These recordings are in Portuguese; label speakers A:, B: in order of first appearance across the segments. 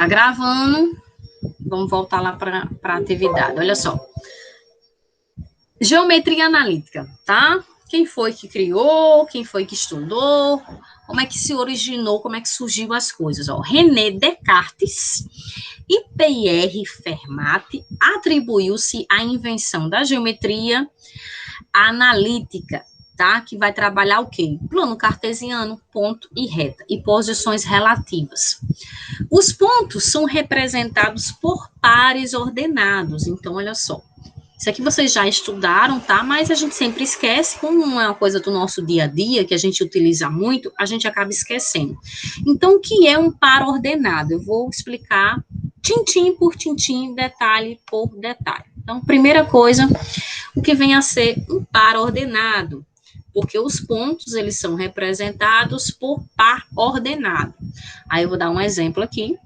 A: Tá gravando? Vamos voltar lá para a atividade. Olha só. Geometria analítica, tá? Quem foi que criou, quem foi que estudou, como é que se originou, como é que surgiu as coisas. Ó, René Descartes e Pierre Fermat atribuiu-se a invenção da geometria analítica, tá? Que vai trabalhar o quê? Plano cartesiano, ponto e reta, e posições relativas. Os pontos são representados por pares ordenados. Então, olha só. Isso aqui vocês já estudaram, tá? Mas a gente sempre esquece, como não é uma coisa do nosso dia a dia, que a gente utiliza muito, a gente acaba esquecendo. Então, o que é um par ordenado? Eu vou explicar tintim por tintim, detalhe por detalhe. Então, primeira coisa, o que vem a ser um par ordenado? Porque os pontos, eles são representados por par ordenado. Aí eu vou dar um exemplo aqui.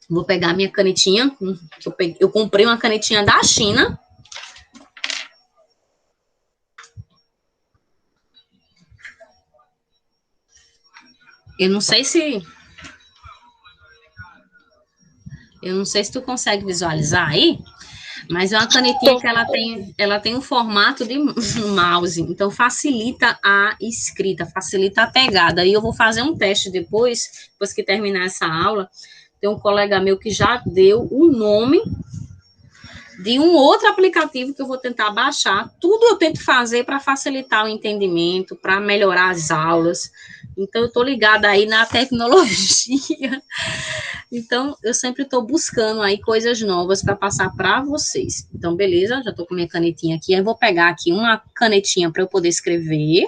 A: Vou pegar minha canetinha, que eu comprei uma canetinha da China. Eu não sei se tu consegue visualizar aí, mas é uma canetinha que ela tem um formato de mouse, então facilita a escrita, facilita a pegada. E eu vou fazer um teste depois que terminar essa aula. Tem um colega meu que já deu o nome de um outro aplicativo que eu vou tentar baixar. Tudo eu tento fazer para facilitar o entendimento, para melhorar as aulas. Então, eu estou ligada aí na tecnologia. Então, eu sempre estou buscando aí coisas novas para passar para vocês. Então, beleza, já estou com minha canetinha aqui. Eu vou pegar aqui uma canetinha para eu poder escrever,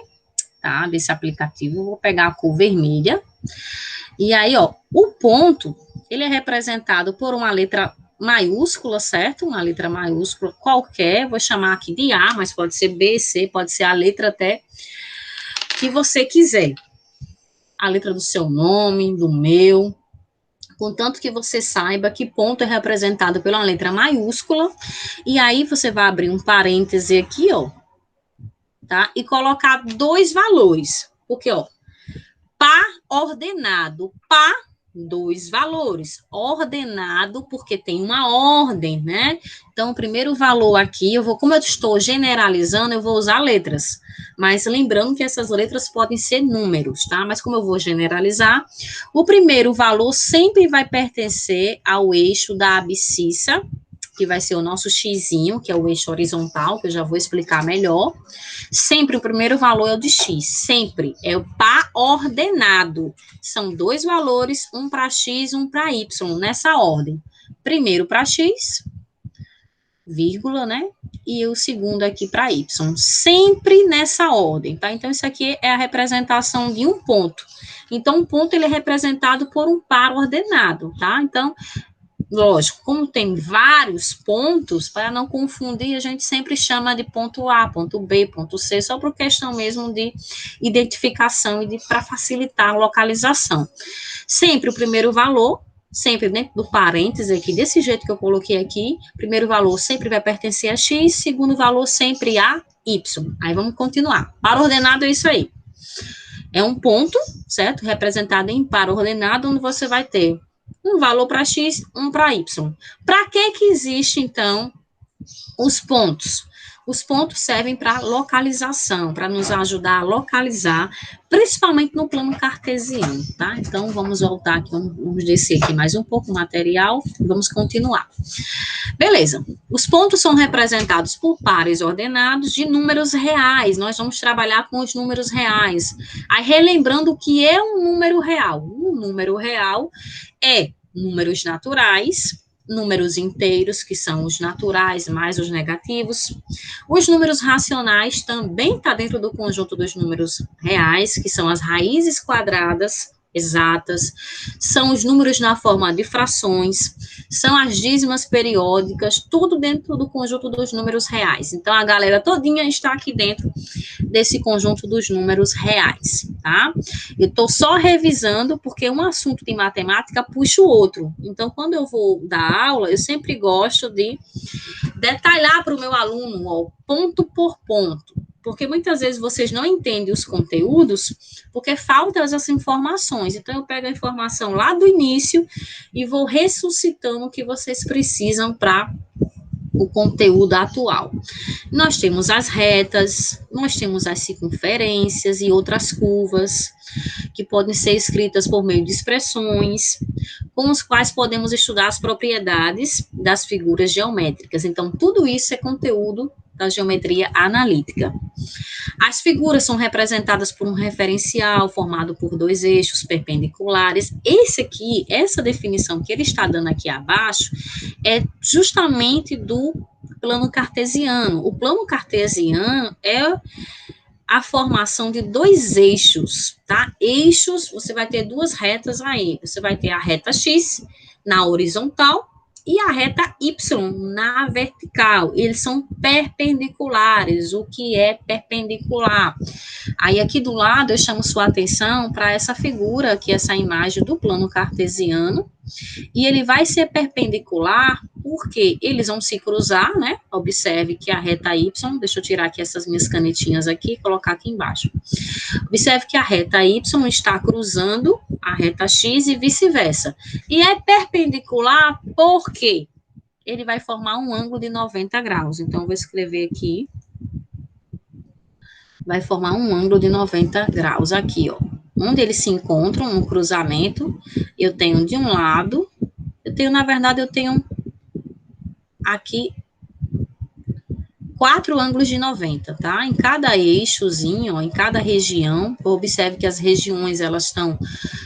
A: tá? Desse aplicativo. Eu vou pegar a cor vermelha. E aí, ó, o ponto, ele é representado por uma letra maiúscula, certo? Uma letra maiúscula qualquer. Vou chamar aqui de A, mas pode ser B, C, pode ser a letra até que você quiser. A letra do seu nome, do meu, contanto que você saiba que ponto é representado pela letra maiúscula, e aí você vai abrir um parêntese aqui, ó, tá? E colocar dois valores, porque, ó, par ordenado, par, dois valores, ordenado, porque tem uma ordem, né? Então, o primeiro valor aqui, como eu estou generalizando, eu vou usar letras, mas lembrando que essas letras podem ser números, tá? Mas como eu vou generalizar, o primeiro valor sempre vai pertencer ao eixo da abscissa, que vai ser o nosso xizinho, que é o eixo horizontal, que eu já vou explicar melhor. Sempre o primeiro valor é o de x, sempre é o par ordenado. São dois valores, um para x, um para y, nessa ordem. Primeiro para x, vírgula, né? E o segundo aqui para y, sempre nessa ordem, tá? Então, isso aqui é a representação de um ponto. Então, um ponto, ele é representado por um par ordenado, tá? Então, lógico, como tem vários pontos, para não confundir, a gente sempre chama de ponto A, ponto B, ponto C, só por questão mesmo de identificação e para facilitar a localização. Sempre o primeiro valor, sempre dentro do parêntese aqui, desse jeito que eu coloquei aqui, primeiro valor sempre vai pertencer a X, segundo valor sempre a Y. Aí vamos continuar. Par ordenado é isso aí. É um ponto, certo? Representado em par ordenado, onde você vai ter um valor para X, um para Y. Para que existe, então, os pontos? Os pontos servem para localização, para nos ajudar a localizar, principalmente no plano cartesiano, tá? Então, vamos voltar aqui, vamos descer aqui mais um pouco o material, vamos continuar. Beleza, os pontos são representados por pares ordenados de números reais, nós vamos trabalhar com os números reais. Aí, relembrando o que é um número real. Um número real é números naturais, números inteiros, que são os naturais mais os negativos. Os números racionais também está dentro do conjunto dos números reais, que são as raízes quadradas exatas, são os números na forma de frações, são as dízimas periódicas, tudo dentro do conjunto dos números reais. Então, a galera todinha está aqui dentro desse conjunto dos números reais, tá? Eu estou só revisando, porque um assunto de matemática puxa o outro. Então, quando eu vou dar aula, eu sempre gosto de detalhar para o meu aluno, ó, ponto por ponto. Porque muitas vezes vocês não entendem os conteúdos porque faltam essas informações. Então, eu pego a informação lá do início e vou ressuscitando o que vocês precisam para o conteúdo atual. Nós temos as retas, nós temos as circunferências e outras curvas, que podem ser escritas por meio de expressões, com os quais podemos estudar as propriedades das figuras geométricas. Então, tudo isso é conteúdo da geometria analítica. As figuras são representadas por um referencial formado por dois eixos perpendiculares. Essa definição que ele está dando aqui abaixo, é justamente do plano cartesiano. O plano cartesiano é a formação de dois eixos, tá? Eixos, você vai ter duas retas aí. Você vai ter a reta X na horizontal e a reta Y na vertical. Eles são perpendiculares. O que é perpendicular? Aí aqui do lado eu chamo sua atenção para essa figura, que é essa imagem do plano cartesiano, e ele vai ser perpendicular porque eles vão se cruzar, né? Observe que a reta Y, deixa eu tirar aqui essas minhas canetinhas aqui e colocar aqui embaixo. Observe que a reta Y está cruzando a reta X e vice-versa. E é perpendicular porque ele vai formar um ângulo de 90 graus. Então, eu vou escrever aqui. Vai formar um ângulo de 90 graus aqui, ó. Onde eles se encontram, no cruzamento, eu tenho de um lado, na verdade, eu tenho aqui 4 ângulos de 90, tá? Em cada eixozinho, ó, em cada região, observe que as regiões, elas estão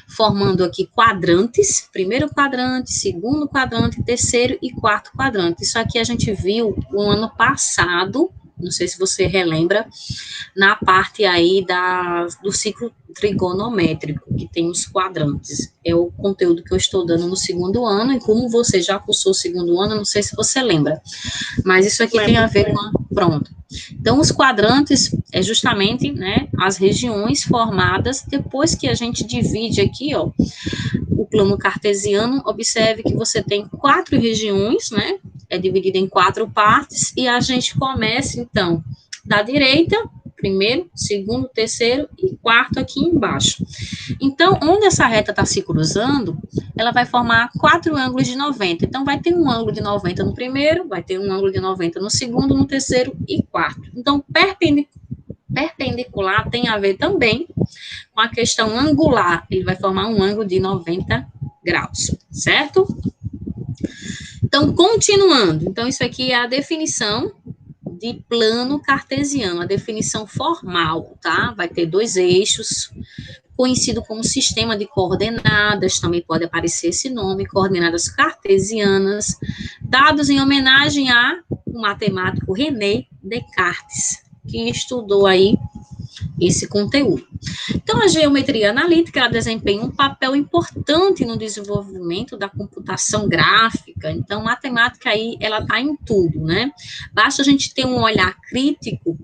A: formando aqui quadrantes, primeiro quadrante, segundo quadrante, terceiro e quarto quadrante. Isso aqui a gente viu no ano passado, não sei se você relembra, na parte aí do ciclo trigonométrico, que tem os quadrantes. É o conteúdo que eu estou dando no segundo ano, e como você já cursou o segundo ano, não sei se você lembra, mas isso aqui tem a ver com... Pronto. Então, os quadrantes é justamente, né, as regiões formadas depois que a gente divide aqui, ó, o plano cartesiano. Observe que você tem 4 regiões, né, é dividido em 4 partes, e a gente começa, então, da direita, primeiro, segundo, terceiro e quarto aqui embaixo. Então, onde essa reta está se cruzando, ela vai formar 4 ângulos de 90. Então, vai ter um ângulo de 90 no primeiro, vai ter um ângulo de 90 no segundo, no terceiro e quarto. Então, perpendicular tem a ver também com a questão angular. Ele vai formar um ângulo de 90 graus, certo? Então, continuando. Então, isso aqui é a definição de plano cartesiano, a definição formal, tá? Vai ter 2 eixos, conhecido como sistema de coordenadas, também pode aparecer esse nome, coordenadas cartesianas, dados em homenagem ao matemático René Descartes, que estudou aí esse conteúdo. Então, a geometria analítica, ela desempenha um papel importante no desenvolvimento da computação gráfica. Então, matemática aí, ela está em tudo, né? Basta a gente ter um olhar crítico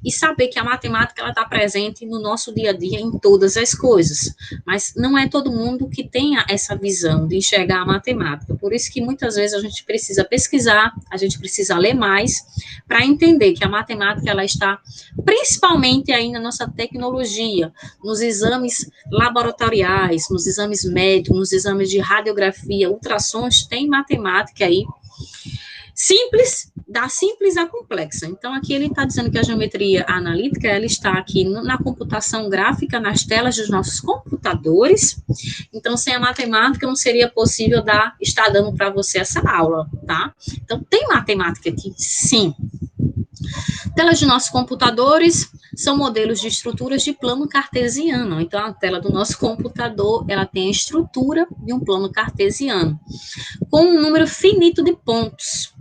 A: e saber que a matemática, ela está presente no nosso dia a dia em todas as coisas, mas não é todo mundo que tenha essa visão de enxergar a matemática, por isso que muitas vezes a gente precisa pesquisar, a gente precisa ler mais, para entender que a matemática, ela está principalmente aí na nossa tecnologia, nos exames laboratoriais, nos exames médicos, nos exames de radiografia, ultrassons, tem matemática aí, simples, da simples à complexa. Então, aqui ele está dizendo que a geometria analítica, ela está aqui na computação gráfica, nas telas dos nossos computadores. Então, sem a matemática, não seria possível estar dando para você essa aula, tá? Então, tem matemática aqui? Sim. Telas de nossos computadores são modelos de estruturas de plano cartesiano. Então, a tela do nosso computador, ela tem a estrutura de um plano cartesiano, com um número finito de pontos.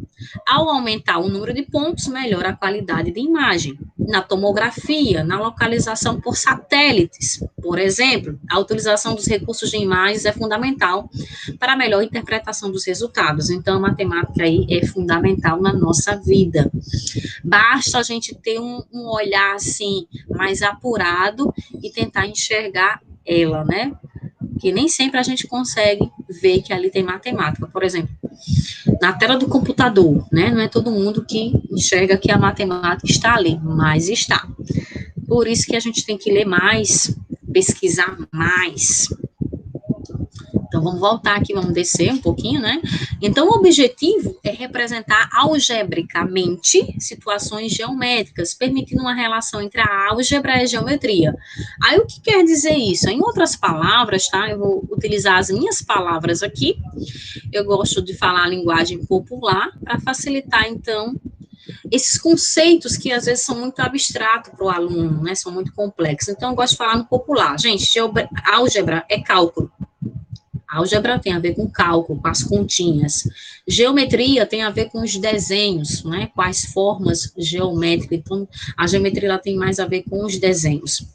A: Ao aumentar o número de pontos, melhora a qualidade de imagem. Na tomografia, na localização por satélites, por exemplo, a utilização dos recursos de imagens é fundamental para a melhor interpretação dos resultados. Então, a matemática aí é fundamental na nossa vida. Basta a gente ter um olhar, assim, mais apurado e tentar enxergar ela, né? que nem sempre a gente consegue ver que ali tem matemática. Por exemplo, na tela do computador, né? Não é todo mundo que enxerga que a matemática está ali, mas está. Por isso que a gente tem que ler mais, pesquisar mais. Então, vamos voltar aqui, vamos descer um pouquinho, né? Então, o objetivo é representar algebricamente situações geométricas, permitindo uma relação entre a álgebra e a geometria. Aí, o que quer dizer isso? Em outras palavras, tá? Eu vou utilizar as minhas palavras aqui. Eu gosto de falar a linguagem popular para facilitar, então, esses conceitos que às vezes são muito abstratos para o aluno, né? São muito complexos. Então, eu gosto de falar no popular. Gente, álgebra é cálculo. Álgebra tem a ver com cálculo, com as continhas. Geometria tem a ver com os desenhos, né? Com as formas geométricas. Então, a geometria ela tem mais a ver com os desenhos.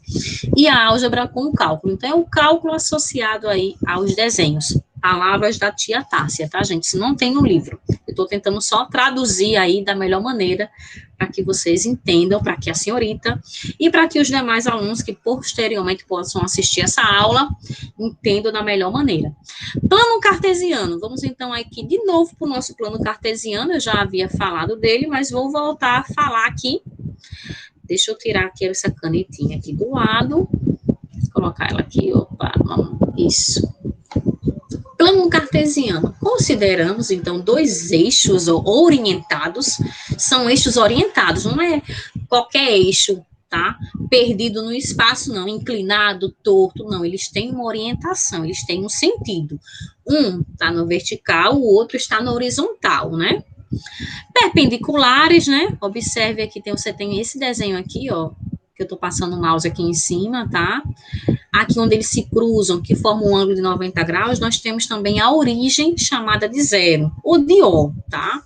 A: E a álgebra com o cálculo. Então, é o cálculo associado aí aos desenhos. Palavras da tia Tássia, tá, gente? Isso não tem no livro. Eu estou tentando só traduzir aí da melhor maneira para que vocês entendam, para que a senhorita e para que os demais alunos que posteriormente possam assistir essa aula entendam da melhor maneira. Plano cartesiano. Vamos então aqui de novo para o nosso plano cartesiano. Eu já havia falado dele, mas vou voltar a falar aqui. Deixa eu tirar aqui essa canetinha aqui do lado. Colocar ela aqui, opa, isso. Plano cartesiano. Consideramos, então, dois eixos orientados. São eixos orientados, não é qualquer eixo, tá? Perdido no espaço, não. Inclinado, torto, não. Eles têm uma orientação, eles têm um sentido. Um está no vertical, o outro está no horizontal, né? Perpendiculares, né? Observe aqui, você tem esse desenho aqui, ó, que eu tô passando o mouse aqui em cima, tá? Aqui onde eles se cruzam, que formam um ângulo de 90 graus, nós temos também a origem chamada de zero, ou de O, tá?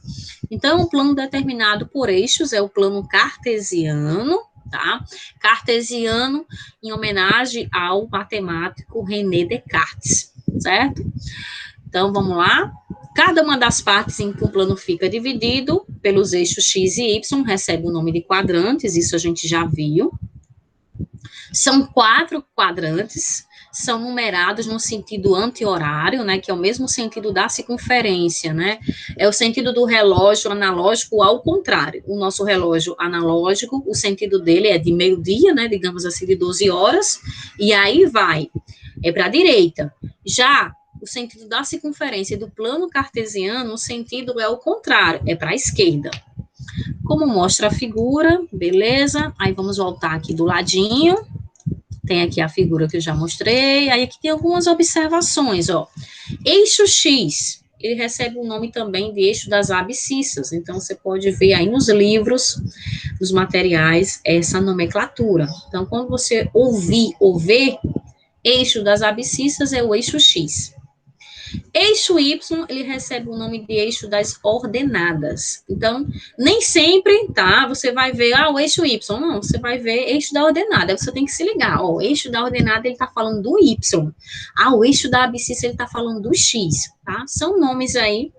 A: Então, o plano determinado por eixos é o plano cartesiano, tá? Cartesiano em homenagem ao matemático René Descartes, certo? Então, vamos lá. Cada uma das partes em que o plano fica dividido pelos eixos x e y recebe o nome de quadrantes, isso a gente já viu. São 4 quadrantes, são numerados no sentido anti-horário, né, que é o mesmo sentido da circunferência, né, é o sentido do relógio analógico ao contrário. O nosso relógio analógico, o sentido dele é de meio-dia, né, digamos assim, de 12 horas, e aí vai, é para a direita. Já o sentido da circunferência do plano cartesiano, o sentido é o contrário, é para a esquerda. Como mostra a figura, beleza? Aí vamos voltar aqui do ladinho. Tem aqui a figura que eu já mostrei. Aí aqui tem algumas observações, ó. Eixo X, ele recebe o nome também de eixo das abscissas. Então, você pode ver aí nos livros, nos materiais, essa nomenclatura. Então, quando você ouvir ou ver, eixo das abscissas é o eixo X. Eixo Y, ele recebe o nome de eixo das ordenadas. Então, nem sempre, tá? Você vai ver, o eixo Y. Não, você vai ver eixo da ordenada. Aí você tem que se ligar, ó. O eixo da ordenada, ele tá falando do Y. O eixo da abscissa, ele tá falando do X, tá? São nomes aí,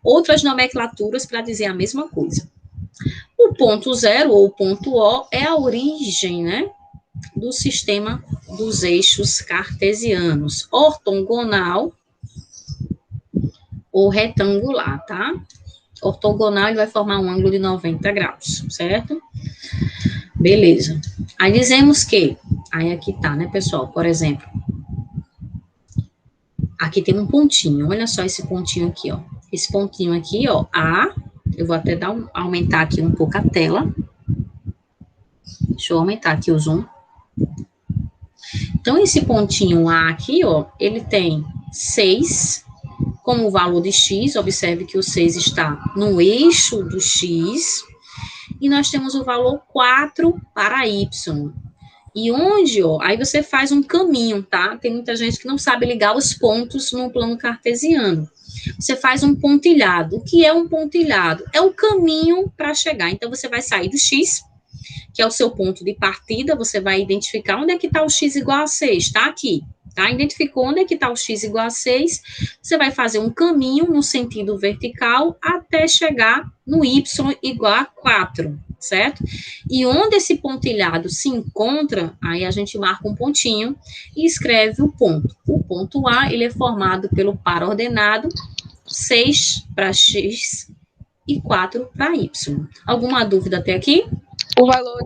A: outras nomenclaturas para dizer a mesma coisa. O ponto zero, ou ponto O, é a origem, né? Do sistema dos eixos cartesianos. Ortogonal, ou retangular, tá? Ortogonal, ele vai formar um ângulo de 90 graus, certo? Beleza. Aí dizemos que, aí aqui tá, né, pessoal? Por exemplo, aqui tem um pontinho, olha só esse pontinho aqui, ó. Esse pontinho aqui, ó, A, eu vou até aumentar aqui um pouco a tela. Deixa eu aumentar aqui o zoom. Então, esse pontinho A aqui, ó, ele tem 6 como valor de x, observe que o 6 está no eixo do x, e nós temos o valor 4 para y. E onde, ó, aí você faz um caminho, tá? Tem muita gente que não sabe ligar os pontos no plano cartesiano. Você faz um pontilhado. O que é um pontilhado? É o caminho para chegar. Então, você vai sair do x, que é o seu ponto de partida, você vai identificar onde é que está o x igual a 6, tá aqui. Tá? Identificou onde é que está o x igual a 6, você vai fazer um caminho no sentido vertical até chegar no y igual a 4, certo? E onde esse pontilhado se encontra, aí a gente marca um pontinho e escreve o ponto. O ponto A, ele é formado pelo par ordenado 6 para X e 4 para Y. Alguma dúvida até aqui?
B: O valor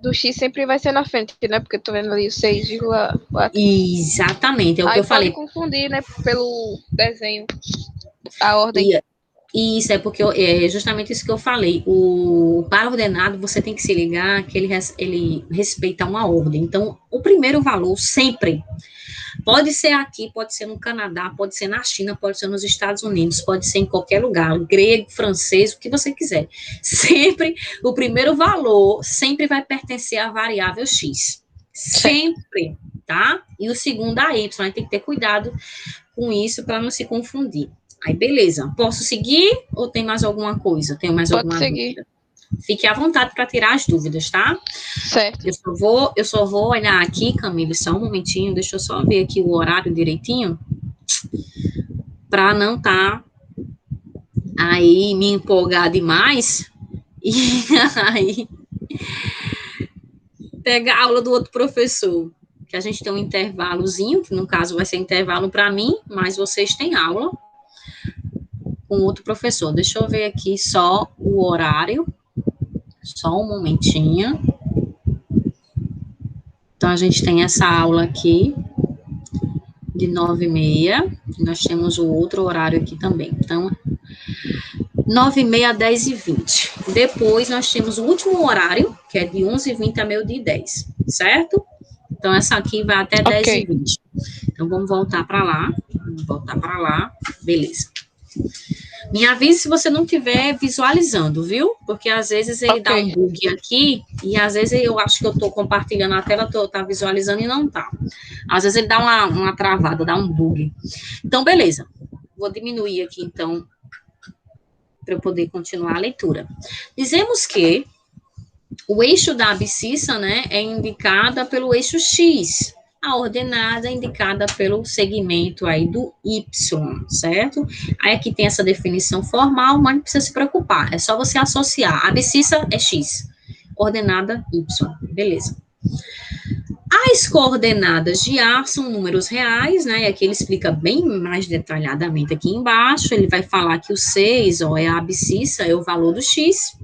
B: do X sempre vai ser na frente, né? Porque eu tô vendo ali o 6,4.
A: Exatamente, é o que
B: Aí
A: eu
B: pode
A: falei.
B: confundir, né? Pelo desenho, a ordem.
A: E isso é porque é justamente isso que eu falei. O par ordenado, você tem que se ligar que ele respeita uma ordem. Então, o primeiro valor sempre pode ser aqui, pode ser no Canadá, pode ser na China, pode ser nos Estados Unidos, pode ser em qualquer lugar, grego, francês, o que você quiser. Sempre, o primeiro valor sempre vai pertencer à variável X. Sempre, tá? E o segundo a Y, a gente tem que ter cuidado com isso para não se confundir. Aí, beleza. Posso seguir ou tem mais alguma coisa? Tenho mais
B: Pode
A: alguma
B: seguir.
A: dúvida? Fique à vontade para tirar as dúvidas, tá?
B: Certo.
A: Eu só vou olhar aqui, Camila, só um momentinho, deixa eu só ver aqui o horário direitinho, para não tá aí me empolgar demais e aí pegar a aula do outro professor, que a gente tem um intervalozinho, que no caso vai ser intervalo para mim, mas vocês têm aula com outro professor. Deixa eu ver aqui só o horário, só um momentinho. Então, a gente tem essa aula aqui, de 9h30, nós temos o outro horário aqui também. Então, 9h30 a 10h20. Depois, nós temos o último horário, que é de 11h20 a meio-dia e 10, certo? Então, essa aqui vai até 10h20. Então, vamos voltar para lá. Beleza. Me avise se você não estiver visualizando, viu? Porque às vezes ele dá um bug aqui e às vezes eu acho que eu estou compartilhando a tela, tá visualizando e não tá. Às vezes ele dá uma travada, dá um bug. Então, beleza. Vou diminuir aqui, então, para eu poder continuar a leitura. Dizemos que o eixo da abscissa, né, é indicada pelo eixo X. A ordenada é indicada pelo segmento aí do Y, certo? Aí aqui tem essa definição formal, mas não precisa se preocupar. É só você associar. A abscissa é X, ordenada Y. Beleza. As coordenadas de A são números reais, né? E aqui ele explica bem mais detalhadamente aqui embaixo. Ele vai falar que o 6, ó, é a abscissa, é o valor do X.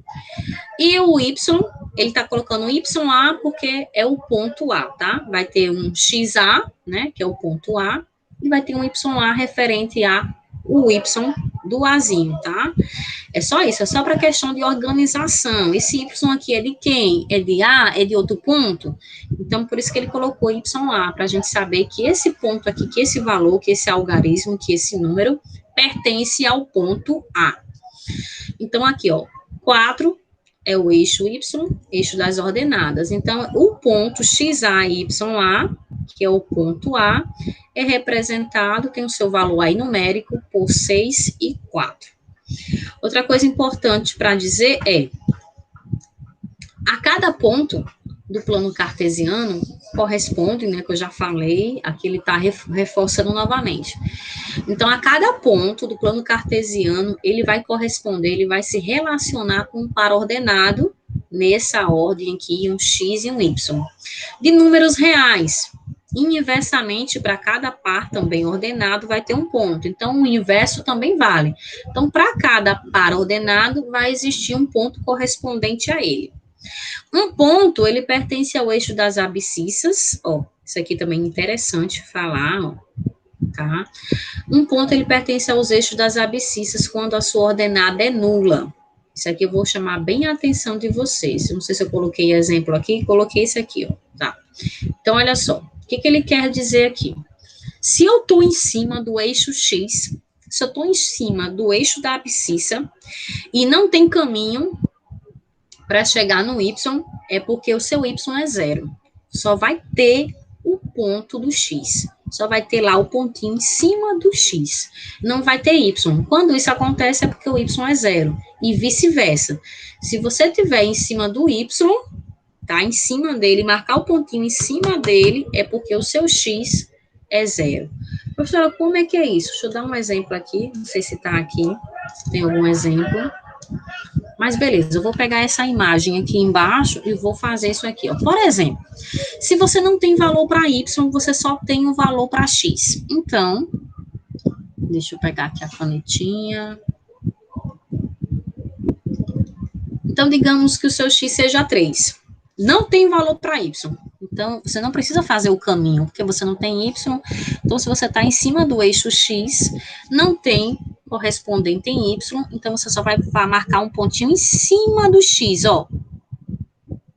A: E o Y, ele está colocando um YA porque é o ponto A, tá? Vai ter um XA, né, que é o ponto A, e vai ter um YA referente a o Y do Azinho, tá? É só isso, é só para questão de organização. Esse Y aqui é de quem? É de A? É de outro ponto? Então, por isso que ele colocou YA, para a gente saber que esse ponto aqui, que esse valor, que esse algarismo, que esse número, pertence ao ponto A. Então, aqui, ó, 4 é o eixo Y, eixo das ordenadas. Então, o ponto XA e YA, que é o ponto A, é representado, tem o seu valor aí numérico, por 6 e 4. Outra coisa importante para dizer é, a cada ponto do plano cartesiano corresponde, né, que eu já falei, aqui ele está reforçando novamente. Então, a cada ponto do plano cartesiano, ele vai corresponder, ele vai se relacionar com um par ordenado, nessa ordem aqui, um X e um Y. De números reais, inversamente, para cada par também ordenado, vai ter um ponto. Então, o inverso também vale. Então, para cada par ordenado, vai existir um ponto correspondente a ele. Um ponto, ele pertence ao eixo das abscissas, ó, isso aqui também é interessante falar, ó, tá? Um ponto, ele pertence aos eixos das abscissas quando a sua ordenada é nula. Isso aqui eu vou chamar bem a atenção de vocês. Não sei se eu coloquei exemplo aqui, coloquei isso aqui, ó, tá? Então, olha só, o que ele quer dizer aqui? Se eu estou em cima do eixo X, se eu estou em cima do eixo da abscissa e não tem caminho para chegar no Y, é porque o seu Y é zero. Só vai ter o ponto do X. Só vai ter lá o pontinho em cima do X. Não vai ter Y. Quando isso acontece, é porque o Y é zero. E vice-versa. Se você tiver em cima do Y, tá? Em cima dele, marcar o pontinho em cima dele, é porque o seu X é zero. Professora, como é que é isso? Deixa eu dar um exemplo aqui. Não sei se está aqui. Tem algum exemplo? Mas beleza, eu vou pegar essa imagem aqui embaixo e vou fazer isso aqui, ó. Por exemplo, se você não tem valor para y, você só tem o valor para x. Então, deixa eu pegar aqui a canetinha. Então, digamos que o seu x seja 3. Não tem valor para y. Então, você não precisa fazer o caminho, porque você não tem y. Então, se você está em cima do eixo x, não tem correspondente em y, então você só vai marcar um pontinho em cima do x, ó.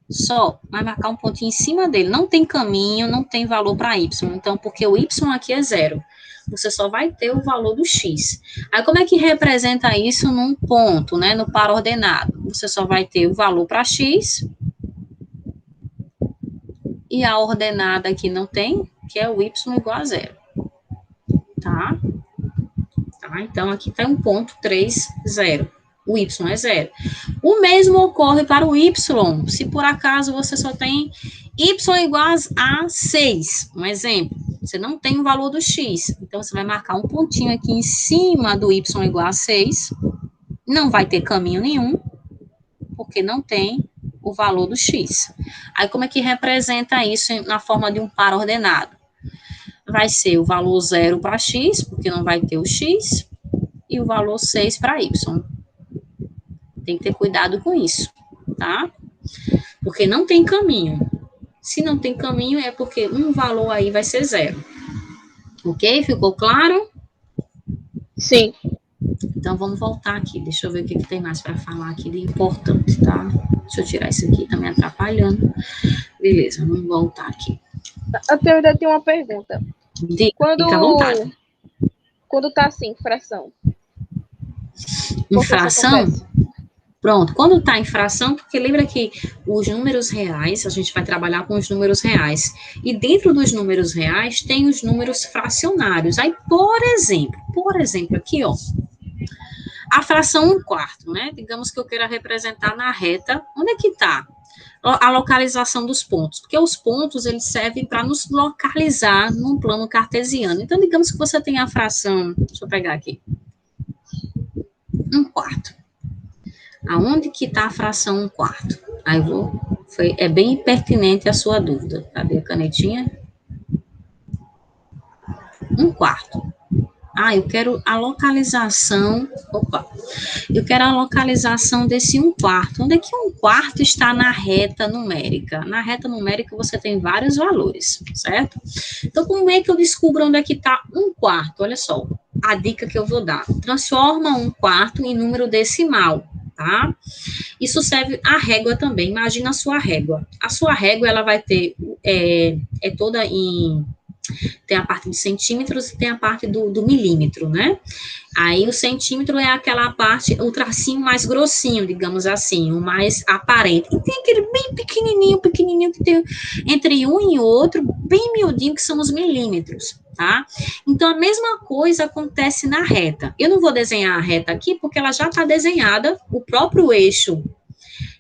A: Só vai marcar um pontinho em cima dele. Não tem caminho, não tem valor para y. Então, porque o y aqui é 0. Você só vai ter o valor do x. Aí, como é que representa isso num ponto, né? No par ordenado? Você só vai ter o valor para x. E a ordenada aqui não tem, que é o y igual a 0. Tá? Então, aqui tem um ponto 3, 0. O y é 0. O mesmo ocorre para o y. Se por acaso você só tem y igual a 6, um exemplo. Você não tem o valor do x. Então, você vai marcar um pontinho aqui em cima do y igual a 6. Não vai ter caminho nenhum, porque não tem o valor do x. Aí, como é que representa isso na forma de um par ordenado? Vai ser o valor 0 para x, porque não vai ter o x, e o valor 6 para y. Tem que ter cuidado com isso, tá? Porque não tem caminho. Se não tem caminho, é porque um valor aí vai ser 0. Ok? Ficou claro?
B: Sim.
A: Então, vamos voltar aqui. Deixa eu ver o que tem mais para falar aqui de importante, tá? Deixa eu tirar isso aqui, tá me atrapalhando. Beleza, vamos voltar aqui.
B: Até eu tenho uma pergunta.
A: Fica à vontade.
B: Quando tá assim, fração.
A: Em fração? Pronto, quando está em fração, porque lembra que os números reais, a gente vai trabalhar com os números reais, e dentro dos números reais tem os números fracionários. Aí, por exemplo, aqui, ó, a fração 1/4, né? Digamos que eu queira representar na reta, onde é que está a localização dos pontos? Porque os pontos, eles servem para nos localizar num plano cartesiano. Então, digamos que você tem a fração, deixa eu pegar aqui, 1/4. Aonde que está a fração 1/4? Aí é bem pertinente a sua dúvida. Cadê a canetinha? 1/4. Eu quero a localização. Eu quero a localização desse 1/4. Onde é que 1/4 está na reta numérica? Na reta numérica você tem vários valores, certo? Então, como é que eu descubro onde é que está 1/4? Olha só, a dica que eu vou dar. Transforma 1/4 em número decimal. Tá? Isso serve a régua também. Imagina a sua régua. A sua régua, ela vai ter, toda em, tem a parte de centímetros e tem a parte do milímetro, né? Aí o centímetro é aquela parte, o tracinho mais grossinho, digamos assim, o mais aparente. E tem aquele bem pequenininho, que tem entre um e outro, bem miudinho, que são os milímetros, tá? Então, a mesma coisa acontece na reta. Eu não vou desenhar a reta aqui, porque ela já está desenhada, o próprio eixo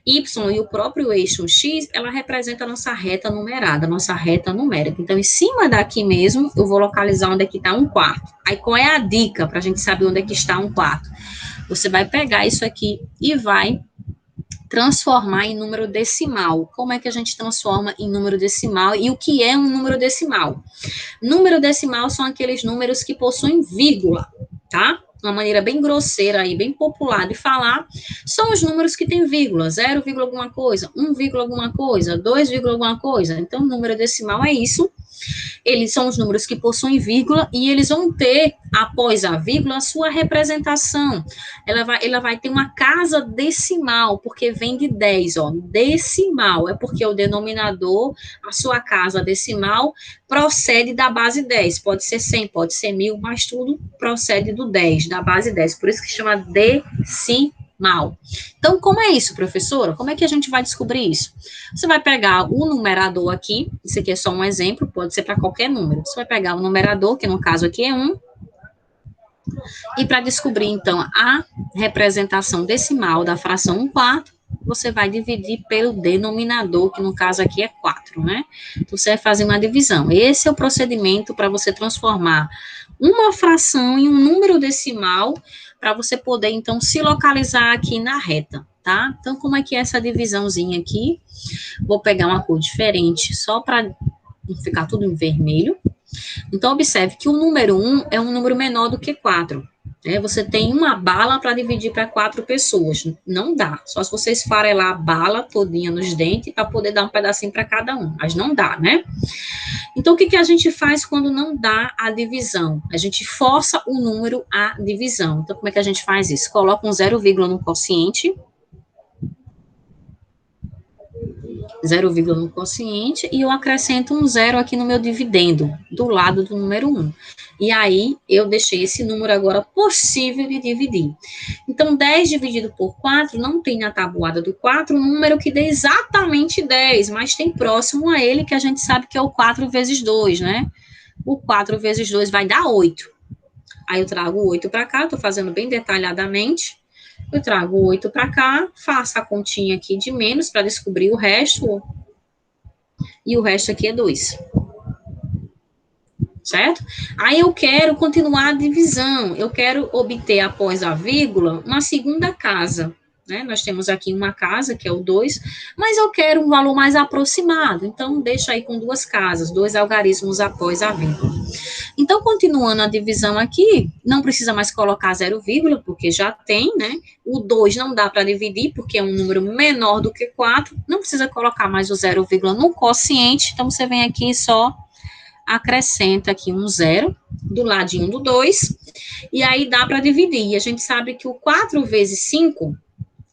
A: Y e o próprio eixo X, ela representa a nossa reta numerada, a nossa reta numérica. Então, em cima daqui mesmo, eu vou localizar onde é que está 1/4. Aí, qual é a dica para a gente saber onde é que está 1/4? Você vai pegar isso aqui e vai transformar em número decimal. Como é que a gente transforma em número decimal? E o que é um número decimal? Número decimal são aqueles números que possuem vírgula, tá? Uma maneira bem grosseira e bem popular de falar, são os números que têm vírgula, 0, alguma coisa, 1, alguma coisa, 2, alguma coisa. Então, número decimal é isso. Eles são os números que possuem vírgula e eles vão ter, após a vírgula, a sua representação. Ela vai ter uma casa decimal, porque vem de 10, ó. Decimal é porque o denominador, a sua casa decimal, procede da base 10. Pode ser 100, pode ser 1000, mas tudo procede do 10, da base 10. Por isso que chama decimal. Então, como é isso, professora? Como é que a gente vai descobrir isso? Você vai pegar o numerador aqui, isso aqui é só um exemplo, pode ser para qualquer número. Você vai pegar o numerador, que no caso aqui é 1, e para descobrir, então, a representação decimal da fração 1/4, você vai dividir pelo denominador, que no caso aqui é 4, né? Então, você vai fazer uma divisão. Esse é o procedimento para você transformar uma fração em um número decimal, para você poder, então, se localizar aqui na reta, tá? Então, como é que é essa divisãozinha aqui? Vou pegar uma cor diferente, só para ficar tudo em vermelho. Então, observe que o número 1 é um número menor do que 4. Né? Você tem uma bala para dividir para 4 pessoas. Não dá. Só se você esfarelar a bala todinha nos dentes para poder dar um pedacinho para cada um. Mas não dá, né? Então, o que a gente faz quando não dá a divisão? A gente força o número à divisão. Então, como é que a gente faz isso? Coloca um 0, no quociente. 0, no quociente, e eu acrescento um 0 aqui no meu dividendo, do lado do número 1. E aí, eu deixei esse número agora possível de dividir. Então, 10 dividido por 4, não tem na tabuada do 4 um número que dê exatamente 10, mas tem próximo a ele, que a gente sabe que é o 4 vezes 2, né? O 4 vezes 2 vai dar 8. Aí eu trago o 8 para cá, estou fazendo bem detalhadamente. Eu trago o 8 para cá, faço a continha aqui de menos para descobrir o resto. E o resto aqui é 2. Certo? Aí eu quero continuar a divisão. Eu quero obter, após a vírgula, uma segunda casa. Né? Nós temos aqui uma casa, que é o 2, mas eu quero um valor mais aproximado. Então, deixa aí com 2 casas, 2 algarismos após a vírgula. Então, continuando a divisão aqui, não precisa mais colocar 0, porque já tem, né? O 2 não dá para dividir, porque é um número menor do que 4. Não precisa colocar mais o 0, no quociente. Então, você vem aqui e só acrescenta aqui um 0 do ladinho do 2. E aí, dá para dividir. E a gente sabe que o 4 vezes 5,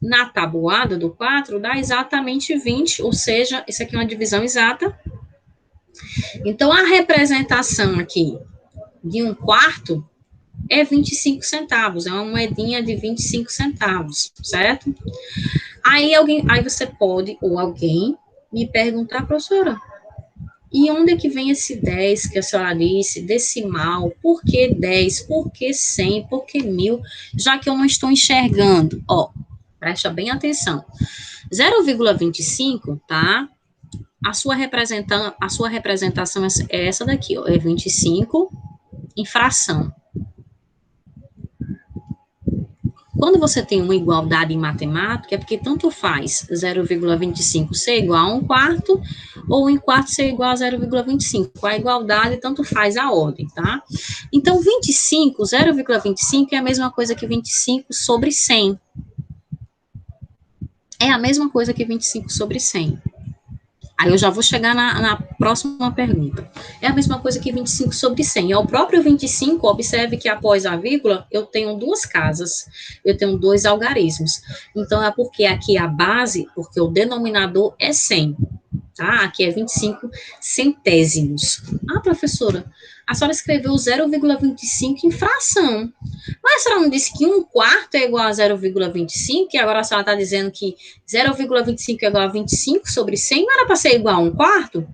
A: na tabuada do 4, dá exatamente 20. Ou seja, isso aqui é uma divisão exata. Então, a representação aqui de 1/4 é 25 centavos, é uma moedinha de 25 centavos, certo? Aí você pode, ou alguém, me perguntar, professora, e onde é que vem esse 10 que a senhora disse, decimal, por que 10, por que 100, por que 1000, já que eu não estou enxergando? Ó, presta bem atenção. 0,25, tá? A sua representação é essa daqui, ó, é 25 em fração. Quando você tem uma igualdade em matemática, é porque tanto faz 0,25 ser igual a 1/4, ou 1/4 ser igual a 0,25. A igualdade tanto faz a ordem, tá? Então, 0,25 é a mesma coisa que 25 sobre 100. É a mesma coisa que 25 sobre 100. Aí eu já vou chegar na próxima pergunta. É a mesma coisa que 25 sobre 100. É o próprio 25, observe que após a vírgula, eu tenho 2 casas, eu tenho 2 algarismos. Então, é porque aqui a base, porque o denominador é 100, tá? Aqui é 25 centésimos. Ah, professora, a senhora escreveu 0,25 em fração. Mas a senhora não disse que 1/4 é igual a 0,25, e agora a senhora está dizendo que 0,25 é igual a 25 sobre 100, não era para ser igual a 1/4?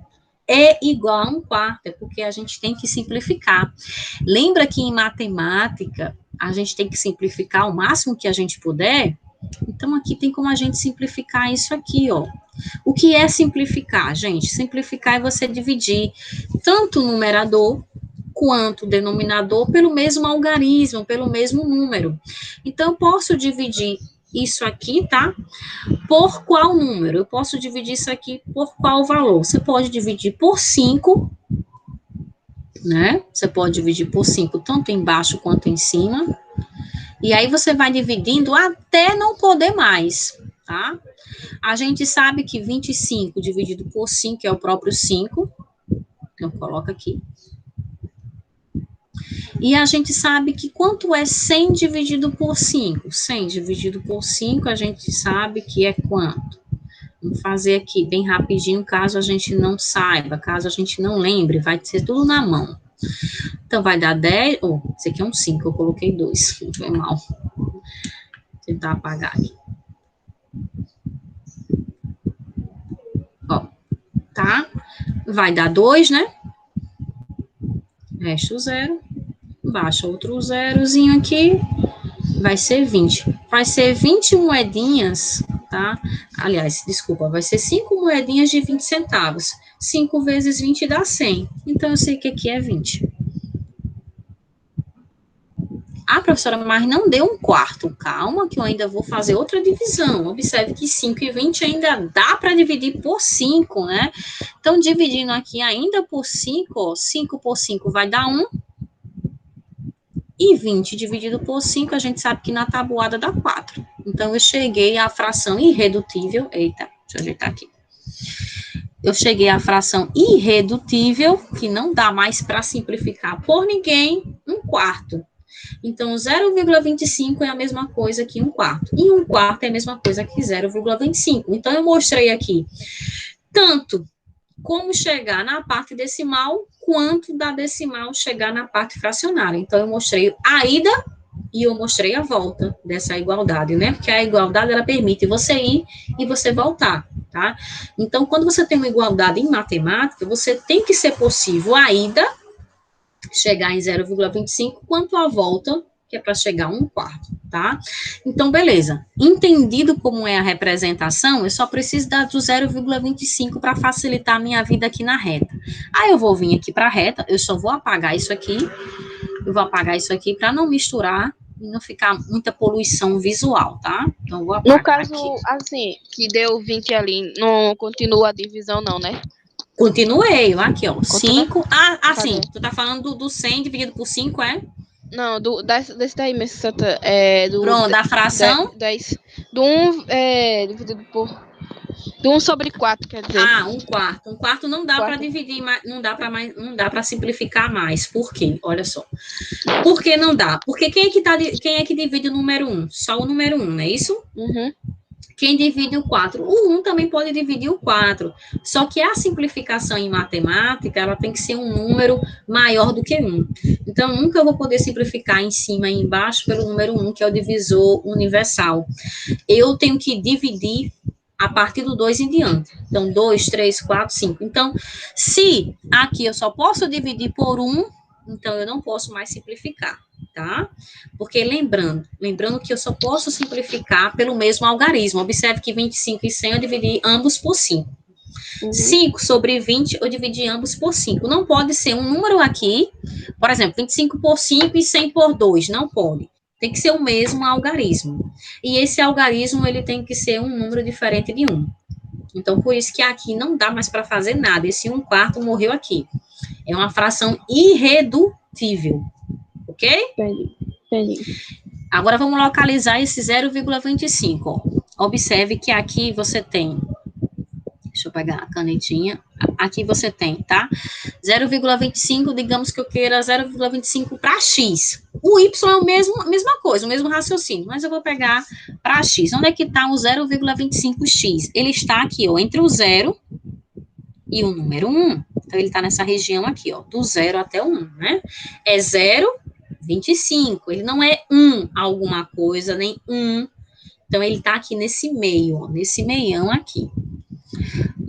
A: É igual a 1/4, é porque a gente tem que simplificar. Lembra que em matemática, a gente tem que simplificar o máximo que a gente puder? Então, aqui tem como a gente simplificar isso aqui, ó. O que é simplificar, gente? Simplificar é você dividir tanto o numerador quanto o denominador pelo mesmo algarismo, pelo mesmo número. Então, eu posso dividir isso aqui, tá? Por qual número? Eu posso dividir isso aqui por qual valor? Você pode dividir por 5, né? Você pode dividir por 5, tanto embaixo quanto em cima. E aí, você vai dividindo até não poder mais, tá? A gente sabe que 25 dividido por 5 é o próprio 5. Então, coloca aqui. E a gente sabe que quanto é 100 dividido por 5? 100 dividido por 5, a gente sabe que é quanto? Vamos fazer aqui bem rapidinho, caso a gente não saiba, caso a gente não lembre, vai ser tudo na mão. Então, vai dar 10, esse aqui é um 5, eu coloquei 2, foi mal. Vou tentar apagar aqui. Ó, tá? Vai dar 2, né? Resta o 0. Baixa outro zerozinho aqui, vai ser 20. Vai ser 20 moedinhas, tá? Aliás, desculpa, vai ser 5 moedinhas de 20 centavos. 5 vezes 20 dá 100. Então, eu sei que aqui é 20. Ah, professora, mas não deu um quarto. Calma, que eu ainda vou fazer outra divisão. Observe que 5 e 20 ainda dá para dividir por 5, né? Então, dividindo aqui ainda por 5, ó, 5 por 5 vai dar 1. E 20 dividido por 5, a gente sabe que na tabuada dá 4. Então, eu cheguei à fração irredutível. Eita, deixa eu ajeitar aqui. Eu cheguei à fração irredutível, que não dá mais para simplificar por ninguém, 1/4. Então, 0,25 é a mesma coisa que 1/4. E 1/4 é a mesma coisa que 0,25. Então, eu mostrei aqui tanto como chegar na parte decimal, quanto da decimal chegar na parte fracionária. Então, eu mostrei a ida e eu mostrei a volta dessa igualdade, né? Porque a igualdade, ela permite você ir e você voltar, tá? Então, quando você tem uma igualdade em matemática, você tem que ser possível a ida, chegar em 0,25, quanto a volta, que é para chegar a 1/4, tá? Então, beleza. Entendido como é a representação, eu só preciso dar do 0,25 para facilitar a minha vida aqui na reta. Aí eu vou vir aqui para a reta, eu só vou apagar isso aqui, para não misturar e não ficar muita poluição visual, tá? Então, eu vou apagar
B: No caso,
A: aqui.
B: assim, que deu 20 ali, não continua a divisão, não, né?
A: Continuei, aqui, ó,
B: Continua?
A: 5,
B: Cadê?
A: sim, tu tá falando do 100 dividido por 5, é?
B: Não, desse daí mesmo,
A: Pronto, da fração?
B: 10, do 1 dividido por... Do 1 sobre 4, quer dizer.
A: 1/4. 1/4 não dá para
B: 4.
A: dividir, não dá para simplificar mais. Por quê? Olha só. Por que não dá? Porque quem é que divide o número 1? Só o número 1, não é isso?
B: Uhum.
A: Quem divide o 4? O 1 também pode dividir o 4. Só que a simplificação em matemática, ela tem que ser um número maior do que 1. Então, nunca eu vou poder simplificar em cima e embaixo pelo número 1, que é o divisor universal. Eu tenho que dividir a partir do 2 em diante. Então, 2, 3, 4, 5. Então, se aqui eu só posso dividir por 1, então eu não posso mais simplificar, tá? Porque lembrando que eu só posso simplificar pelo mesmo algarismo. Observe que 25 e 100 eu dividi ambos por 5.
B: Uhum.
A: 5 sobre 20 eu dividi ambos por 5. Não pode ser um número aqui, por exemplo, 25 por 5 e 100 por 2. Não pode. Tem que ser o mesmo algarismo. E esse algarismo, ele tem que ser um número diferente de 1. Então, por isso que aqui não dá mais para fazer nada. Esse 1/4 morreu aqui. É uma fração irredutível. Ok?
B: Entendi.
A: Agora, vamos localizar esse 0,25. Observe que aqui você tem... Deixa eu pegar a canetinha. Aqui você tem, tá? 0,25, digamos que eu queira 0,25 para x. O y é a mesma coisa, o mesmo raciocínio, mas eu vou pegar para x. Onde é que está o 0,25x? Ele está aqui, ó, entre o 0 e o número 1. Então, ele está nessa região aqui, ó, do 0 até o 1, né? É 0,25. Ele não é 1 alguma coisa, nem 1. Então, ele está aqui nesse meio, ó, nesse meião aqui.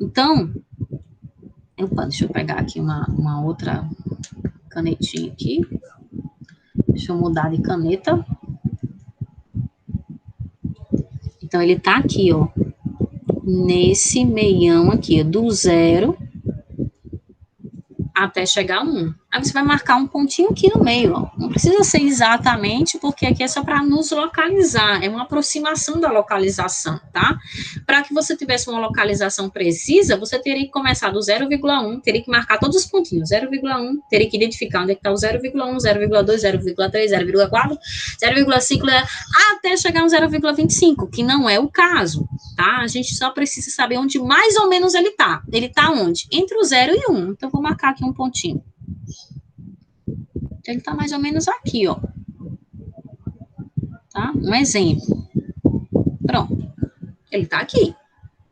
A: Então, deixa eu pegar aqui uma outra canetinha aqui. Deixa eu mudar de caneta. Então, ele tá aqui, ó, nesse meião aqui, ó, do 0 até chegar a 1. Aí você vai marcar um pontinho aqui no meio, ó. Não precisa ser exatamente, porque aqui é só para nos localizar. É uma aproximação da localização, tá? Para que você tivesse uma localização precisa, você teria que começar do 0,1, teria que marcar todos os pontinhos. 0,1, teria que identificar onde é que está o 0,1, 0,2, 0,3, 0,4, 0,5, até chegar no 0,25, que não é o caso, tá? A gente só precisa saber onde mais ou menos ele tá. Ele tá onde? Entre o 0 e 1. Então, vou marcar aqui um pontinho. Ele tá mais ou menos aqui, ó. Tá? Um exemplo. Pronto. Ele tá aqui.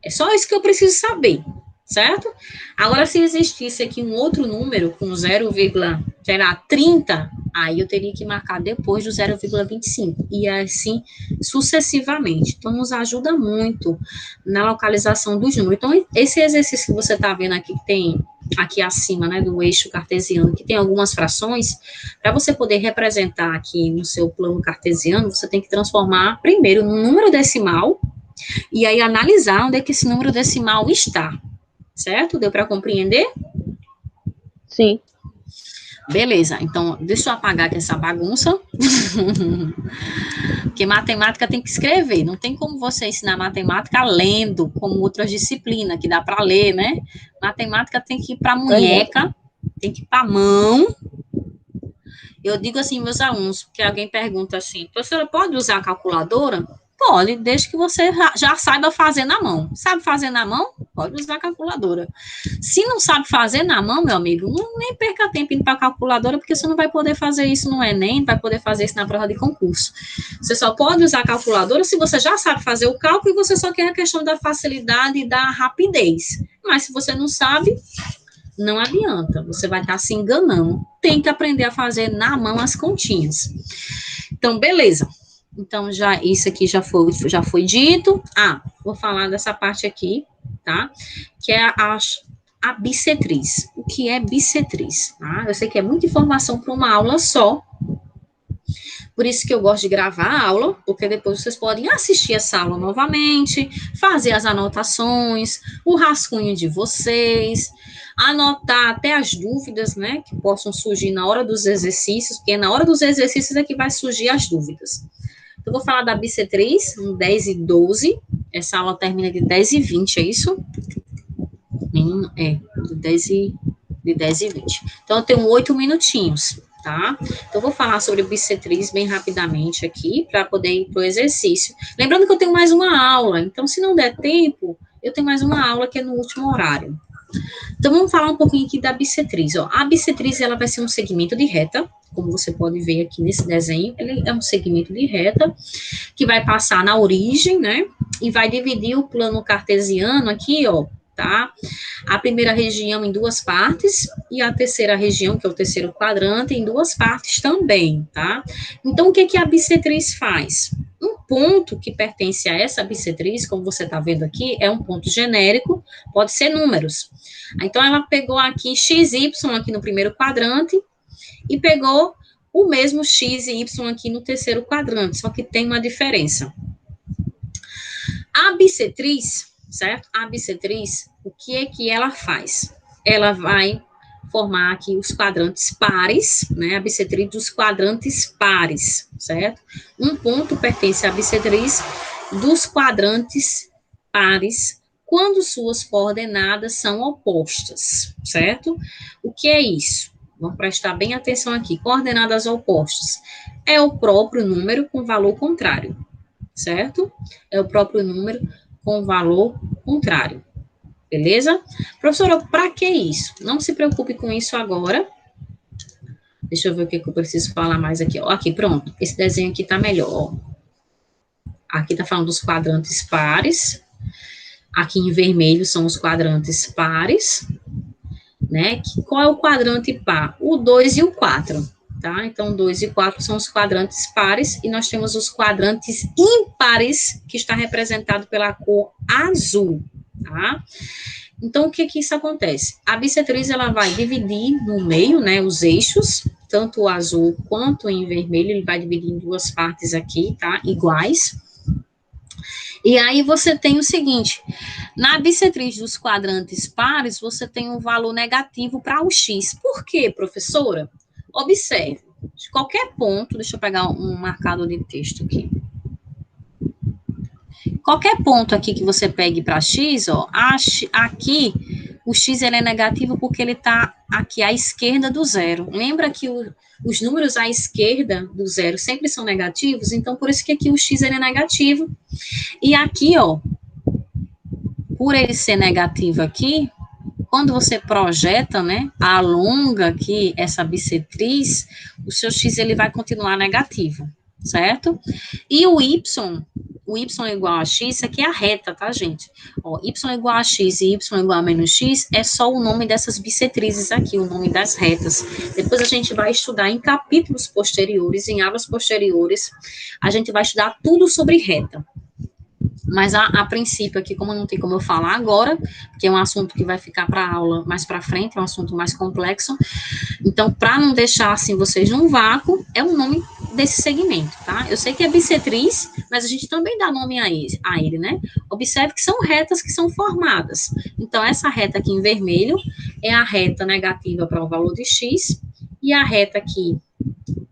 A: É só isso que eu preciso saber, certo? Agora, se existisse aqui um outro número com 0,30, aí eu teria que marcar depois do 0,25. E assim sucessivamente. Então, nos ajuda muito na localização dos números. Então, esse exercício que você tá vendo aqui, que tem aqui acima, né, do eixo cartesiano, que tem algumas frações, para você poder representar aqui no seu plano cartesiano, você tem que transformar primeiro no número decimal e aí analisar onde é que esse número decimal está, certo? Deu para compreender?
B: Sim.
A: Beleza, então deixa eu apagar aqui essa bagunça. Porque matemática tem que escrever, não tem como você ensinar matemática lendo, como outras disciplinas, que dá para ler, né? Matemática tem que ir para a munheca, tem que ir para a mão. Eu digo assim, meus alunos, porque alguém pergunta assim, professora, pode usar a calculadora? Pode, desde que você já saiba fazer na mão. Sabe fazer na mão? Pode usar a calculadora. Se não sabe fazer na mão, meu amigo, nem perca tempo indo para a calculadora, porque você não vai poder fazer isso no Enem, não vai poder fazer isso na prova de concurso. Você só pode usar a calculadora se você já sabe fazer o cálculo e você só quer a questão da facilidade e da rapidez. Mas se você não sabe, não adianta, você vai estar se enganando. Tem que aprender a fazer na mão as continhas. Então, beleza. Então, já isso aqui já foi dito. Vou falar dessa parte aqui, tá? Que é a bissetriz. O que é bissetriz? Tá? Eu sei que é muita informação para uma aula só. Por isso que eu gosto de gravar a aula, porque depois vocês podem assistir essa aula novamente, fazer as anotações, o rascunho de vocês, anotar até as dúvidas, né, que possam surgir na hora dos exercícios, porque na hora dos exercícios é que vai surgir as dúvidas. Então, eu vou falar da bissetriz, 10 e 12, essa aula termina de 10 e 20, é isso? De 10 e 20. Então, eu tenho 8 minutinhos, tá? Então, eu vou falar sobre bissetriz bem rapidamente aqui, para poder ir para o exercício. Lembrando que eu tenho mais uma aula, então, se não der tempo, eu tenho mais uma aula que é no último horário. Então, vamos falar um pouquinho aqui da bissetriz. Ó. A bissetriz, ela vai ser um segmento de reta, como você pode ver aqui nesse desenho, ele é um segmento de reta, que vai passar na origem, né? E vai dividir o plano cartesiano aqui, ó, tá? A primeira região em duas partes e a terceira região, que é o terceiro quadrante, em duas partes também, tá? Então, o que que a bissetriz faz? Um ponto que pertence a essa bissetriz, como você está vendo aqui, é um ponto genérico, pode ser números. Então, ela pegou aqui x, y aqui no primeiro quadrante e pegou o mesmo x e y aqui no terceiro quadrante, só que tem uma diferença. A bissetriz, certo? A bissetriz, o que é que ela faz? Ela vai formar aqui os quadrantes pares, né? A bissetriz dos quadrantes pares, certo? Um ponto pertence à bissetriz dos quadrantes pares quando suas coordenadas são opostas, certo? O que é isso? Vamos prestar bem atenção aqui. Coordenadas opostas é o próprio número com valor contrário, certo? É o próprio número com valor contrário. Beleza? Professora, para que isso? Não se preocupe com isso agora. Deixa eu ver o que eu preciso falar mais aqui. Ó, aqui, pronto. Esse desenho aqui tá melhor. Ó. Aqui tá falando dos quadrantes pares. Aqui em vermelho são os quadrantes pares. Né? Qual é o quadrante par? O 2 e o 4. Tá? Então, 2 e 4 são os quadrantes pares, e nós temos os quadrantes ímpares, que está representado pela cor azul, tá? Então, o que que isso acontece? A bissetriz, ela vai dividir no meio, né, os eixos, tanto o azul quanto em vermelho, ele vai dividir em duas partes aqui, tá? Iguais. E aí você tem o seguinte, na bissetriz dos quadrantes pares, você tem um valor negativo para o x. Por quê, professora? Observe, de qualquer ponto, deixa eu pegar um marcador de texto aqui. Qualquer ponto aqui que você pegue para x, ó, aqui o x ele é negativo porque ele está aqui à esquerda do zero. Lembra que os números à esquerda do zero sempre são negativos? Então, por isso que aqui o x ele é negativo. E aqui, ó, por ele ser negativo aqui, quando você projeta, né, alonga aqui essa bissetriz, o seu x ele vai continuar negativo, certo? E o y igual a x, isso aqui é a reta, tá, gente? Ó, y igual a x e y igual a menos x é só o nome dessas bissetrizes aqui, o nome das retas. Depois a gente vai estudar em capítulos posteriores, em aulas posteriores, a gente vai estudar tudo sobre reta. Mas a princípio aqui, como não tem como eu falar agora, porque é um assunto que vai ficar para aula mais para frente, é um assunto mais complexo, então, para não deixar assim vocês num vácuo, é o nome desse segmento, tá? Eu sei que é bissetriz, mas a gente também dá nome a ele, né? Observe que são retas que são formadas. Então, essa reta aqui em vermelho é a reta negativa para o valor de x, E a reta aqui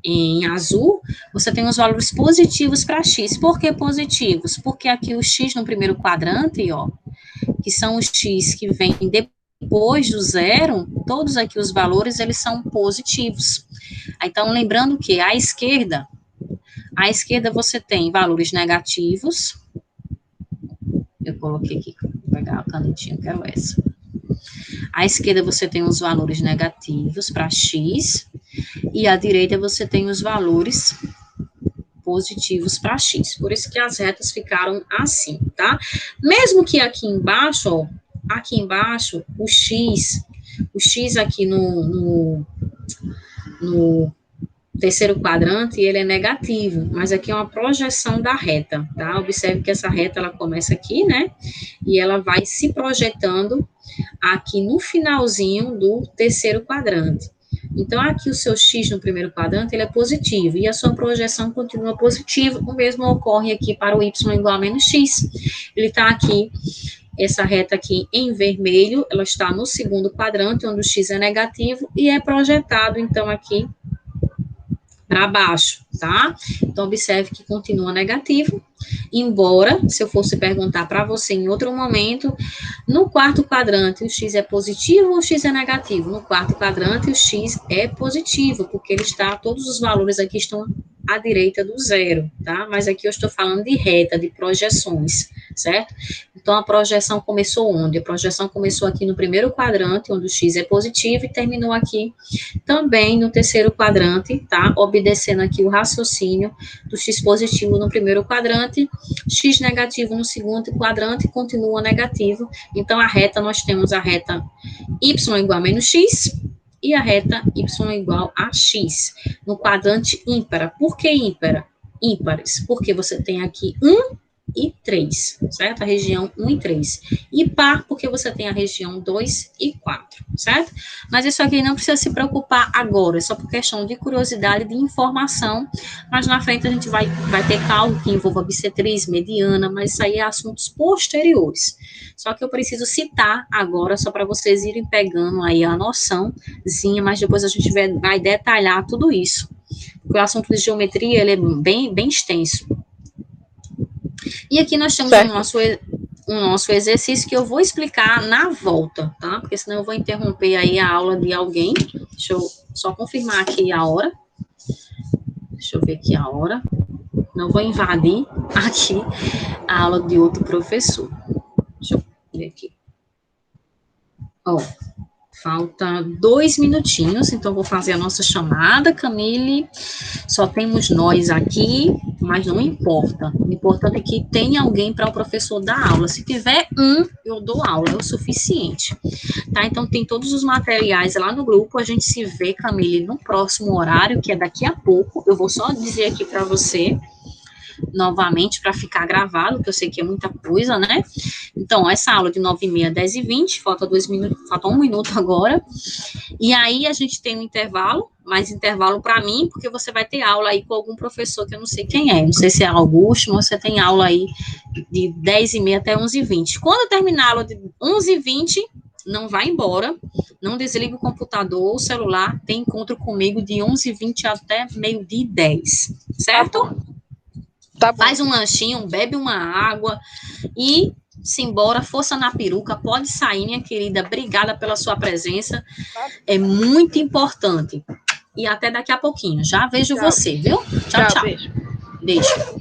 A: em azul, você tem os valores positivos para x. Por que positivos? Porque aqui o x no primeiro quadrante, ó, que são os x que vêm depois do zero, todos aqui os valores, eles são positivos. Então, lembrando que à esquerda você tem valores negativos. Eu coloquei aqui, vou pegar a canetinha, quero essa. À esquerda você tem os valores negativos para x, e à direita você tem os valores positivos para x. Por isso que as retas ficaram assim, tá? Mesmo que aqui embaixo, ó, aqui embaixo, o x aqui no terceiro quadrante, ele é negativo, mas aqui é uma projeção da reta, tá? Observe que essa reta, ela começa aqui, né? E ela vai se projetando aqui no finalzinho do terceiro quadrante. Então, aqui o seu x no primeiro quadrante, ele é positivo, e a sua projeção continua positiva, o mesmo ocorre aqui para o y igual a menos x. Ele está aqui, essa reta aqui em vermelho, ela está no segundo quadrante, onde o x é negativo, e é projetado, então, aqui para baixo, tá? Então, observe que continua negativo, embora, se eu fosse perguntar para você em outro momento, no quarto quadrante o x é positivo ou o x é negativo? No quarto quadrante o x é positivo, porque ele está, todos os valores aqui estão à direita do zero, tá? Mas aqui eu estou falando de reta, de projeções, certo? Então, a projeção começou onde? A projeção começou aqui no primeiro quadrante, onde o x é positivo, e terminou aqui também no terceiro quadrante, tá? Obedecendo aqui o raciocínio do x positivo no primeiro quadrante, x negativo no segundo quadrante, continua negativo. Então, a reta, nós temos a reta y igual a menos x, e a reta y igual a x, no quadrante ímpar. Por que ímpar? Ímpares, porque você tem aqui 1 e 3, certo? A região 1 e 3. E par, porque você tem a região 2 e 4, certo? Mas isso aqui não precisa se preocupar agora, é só por questão de curiosidade, de informação, mas na frente a gente vai ter cálculo que envolva bissetriz, mediana, mas isso aí é assuntos posteriores. Só que eu preciso citar agora, só para vocês irem pegando aí a noçãozinha, mas depois a gente vai detalhar tudo isso. Porque o assunto de geometria, ele é bem extenso. E aqui nós temos o nosso exercício que eu vou explicar na volta, tá? Porque senão eu vou interromper aí a aula de alguém. Deixa eu só confirmar aqui a hora. Deixa eu ver aqui a hora. Não vou invadir aqui a aula de outro professor. Deixa eu ver aqui. Ó, falta 2 minutinhos, então vou fazer a nossa chamada, Camille. Só temos nós aqui, mas não importa. O importante é que tenha alguém para o professor dar aula. Se tiver eu dou aula, é o suficiente. Tá? Então, tem todos os materiais lá no grupo. A gente se vê, Camille, no próximo horário, que é daqui a pouco. Eu vou só dizer aqui para você, novamente, para ficar gravado, que eu sei que é muita coisa, né? Então, essa aula de 9h30 a 10h20, falta 1 minuto agora, e aí a gente tem um intervalo, mais intervalo para mim, porque você vai ter aula aí com algum professor que eu não sei quem é, não sei se é Augusto, mas você tem aula aí de 10h30 até 11h20. Quando terminar a aula de 11h20, não vai embora, não desliga o computador ou o celular, tem encontro comigo de 11h20 até 12h10, certo? Tá bom. Faz um lanchinho, bebe uma água e simbora, força na peruca, pode sair, minha querida, obrigada pela sua presença, é muito importante. E até daqui a pouquinho, já vejo você, viu? Tchau. Beijo.